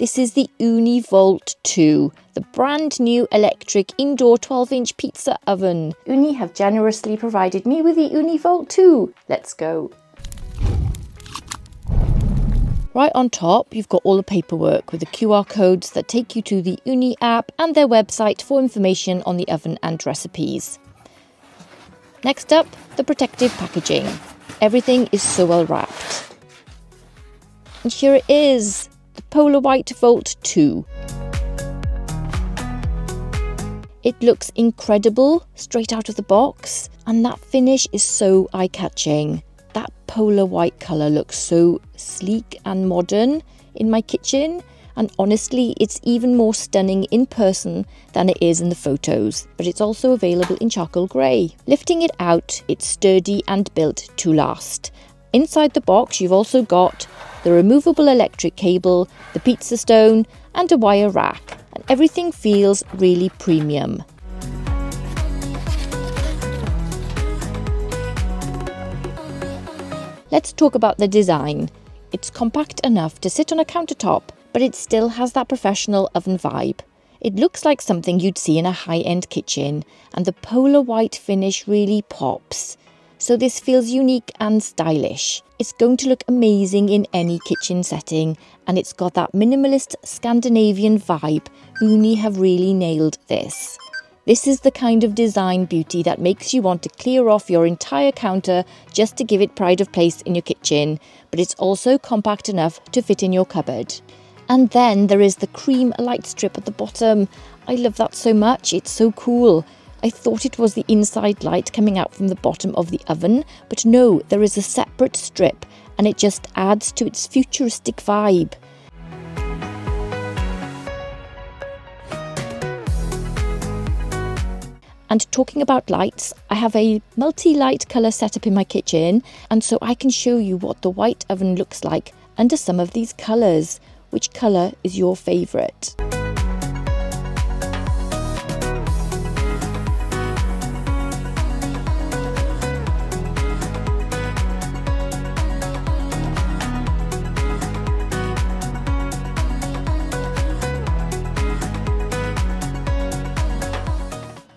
This is the Ooni Volt 2, the brand new electric indoor 12-inch pizza oven. Ooni have generously provided me with the Ooni Volt 2. Let's go. Right on top, you've got all the paperwork with the QR codes that take you to the Ooni app and their website for information on the oven and recipes. Next up, the protective packaging. Everything is so well wrapped. And here it is, the Polar White Volt 2. It looks incredible straight out of the box, and that finish is so eye-catching. That polar white colour looks so sleek and modern in my kitchen, and honestly it's even more stunning in person than it is in the photos, but it's also available in charcoal grey. Lifting it out, it's sturdy and built to last. Inside the box you've also got the removable electric cable, the pizza stone and a wire rack, and everything feels really premium. Let's talk about the design. It's compact enough to sit on a countertop, but it still has that professional oven vibe. It looks like something you'd see in a high-end kitchen, and the polar white finish really pops. So this feels unique and stylish. It's going to look amazing in any kitchen setting, and it's got that minimalist Scandinavian vibe. Ooni have really nailed this. This is the kind of design beauty that makes you want to clear off your entire counter just to give it pride of place in your kitchen, but it's also compact enough to fit in your cupboard. And then there is the cream light strip at the bottom. I love that so much, it's so cool. I thought it was the inside light coming out from the bottom of the oven, but no, there is a separate strip and it just adds to its futuristic vibe. And talking about lights, I have a multi-light colour setup in my kitchen, and so I can show you what the white oven looks like under some of these colours. Which colour is your favourite?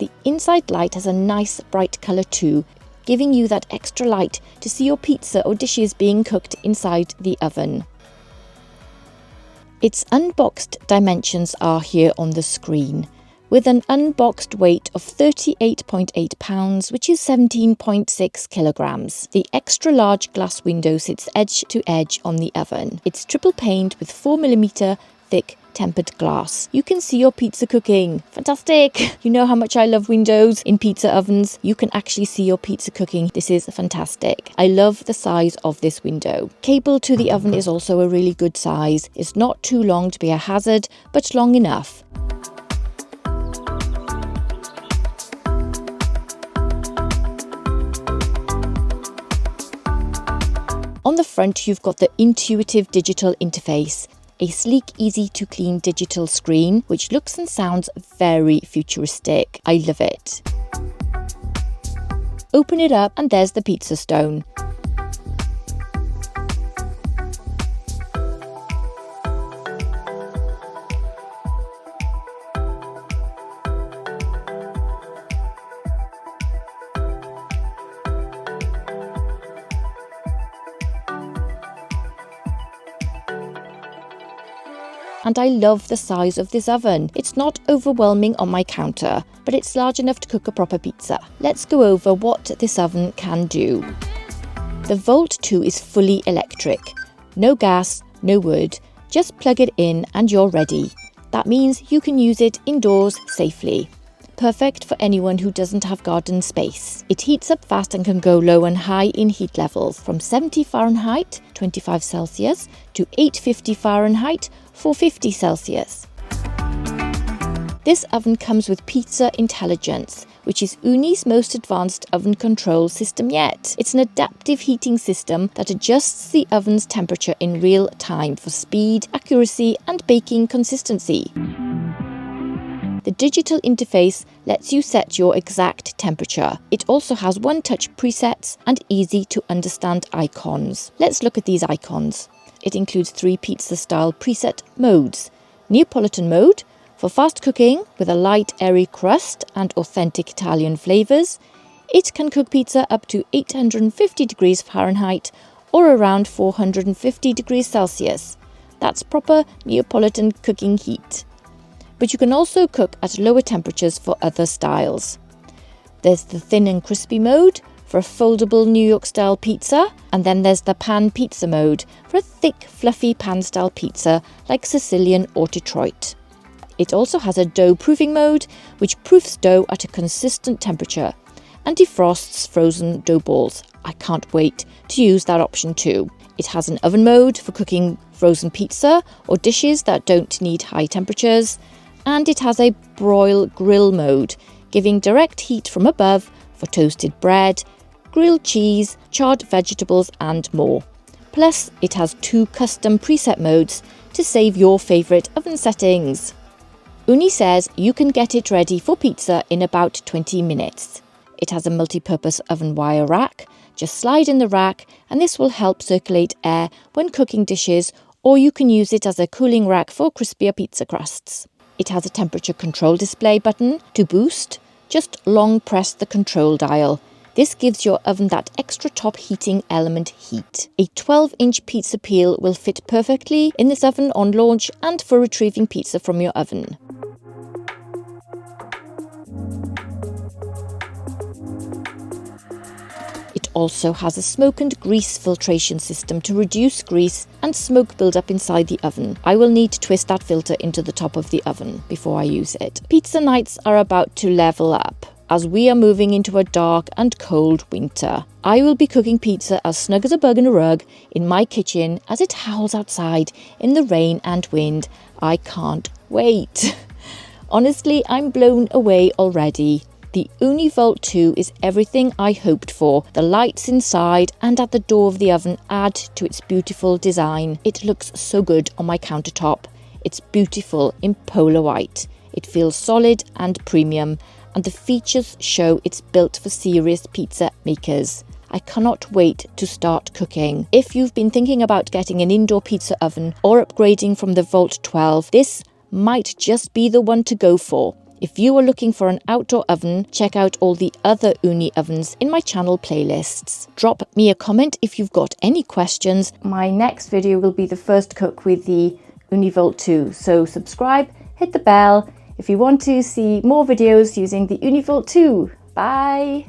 The inside light has a nice bright colour too, giving you that extra light to see your pizza or dishes being cooked inside the oven. Its unboxed dimensions are here on the screen, with an unboxed weight of 38.8 pounds, which is 17.6 kilograms. The extra large glass window sits edge to edge on the oven. It's triple paned with 4mm thick tempered glass. You can see your pizza cooking. Fantastic! You know how much I love windows in pizza ovens. You can actually see your pizza cooking. This is fantastic. I love the size of this window. Cable to the oven is also a really good size. It's not too long to be a hazard, but long enough. On the front, you've got the intuitive digital interface. A sleek, easy to clean digital screen, which looks and sounds very futuristic. I love it. Open it up and there's the pizza stone. And I love the size of this oven. It's not overwhelming on my counter, but it's large enough to cook a proper pizza. Let's go over what this oven can do. The Volt 2 is fully electric. No gas, no wood. Just plug it in and you're ready. That means you can use it indoors safely. Perfect for anyone who doesn't have garden space. It heats up fast and can go low and high in heat levels from 70 Fahrenheit, 25 Celsius, to 850 Fahrenheit, 450 Celsius. This oven comes with Pizza Intelligence, which is Ooni's most advanced oven control system yet. It's an adaptive heating system that adjusts the oven's temperature in real time for speed, accuracy, and baking consistency. The digital interface lets you set your exact temperature. It also has one-touch presets and easy-to-understand icons. Let's look at these icons. It includes 3 pizza-style preset modes: Neapolitan mode, for fast cooking with a light airy crust and authentic Italian flavours. It can cook pizza up to 850 degrees Fahrenheit or around 450 degrees Celsius. That's proper Neapolitan cooking heat. But you can also cook at lower temperatures for other styles. There's the thin and crispy mode for a foldable New York style pizza, and then there's the pan pizza mode for a thick fluffy pan style pizza like Sicilian or Detroit. It also has a dough proofing mode which proofs dough at a consistent temperature and defrosts frozen dough balls. I can't wait to use that option too. It has an oven mode for cooking frozen pizza or dishes that don't need high temperatures, and it has a broil grill mode, giving direct heat from above for toasted bread, grilled cheese, charred vegetables and more. Plus, it has 2 custom preset modes to save your favourite oven settings. Ooni says you can get it ready for pizza in about 20 minutes. It has a multi-purpose oven wire rack. Just slide in the rack and this will help circulate air when cooking dishes, or you can use it as a cooling rack for crispier pizza crusts. It has a temperature control display button. To boost, just long press the control dial. This gives your oven that extra top heating element heat. A 12-inch pizza peel will fit perfectly in this oven on launch and for retrieving pizza from your oven. It also has a smoke and grease filtration system to reduce grease and smoke buildup inside the oven. I will need to twist that filter into the top of the oven before I use it. Pizza nights are about to level up as we are moving into a dark and cold winter. I will be cooking pizza as snug as a bug in a rug in my kitchen as it howls outside in the rain and wind. I can't wait. Honestly, I'm blown away already. The Ooni Volt 2 is everything I hoped for. The lights inside and at the door of the oven add to its beautiful design. It looks so good on my countertop. It's beautiful in polar white. It feels solid and premium, and the features show it's built for serious pizza makers. I cannot wait to start cooking. If you've been thinking about getting an indoor pizza oven or upgrading from the Volt 12, this might just be the one to go for. If you are looking for an outdoor oven, check out all the other Ooni ovens in my channel playlists. Drop me a comment if you've got any questions. My next video will be the first cook with the Ooni Volt 2, so subscribe, hit the bell if you want to see more videos using the Ooni Volt 2. Bye!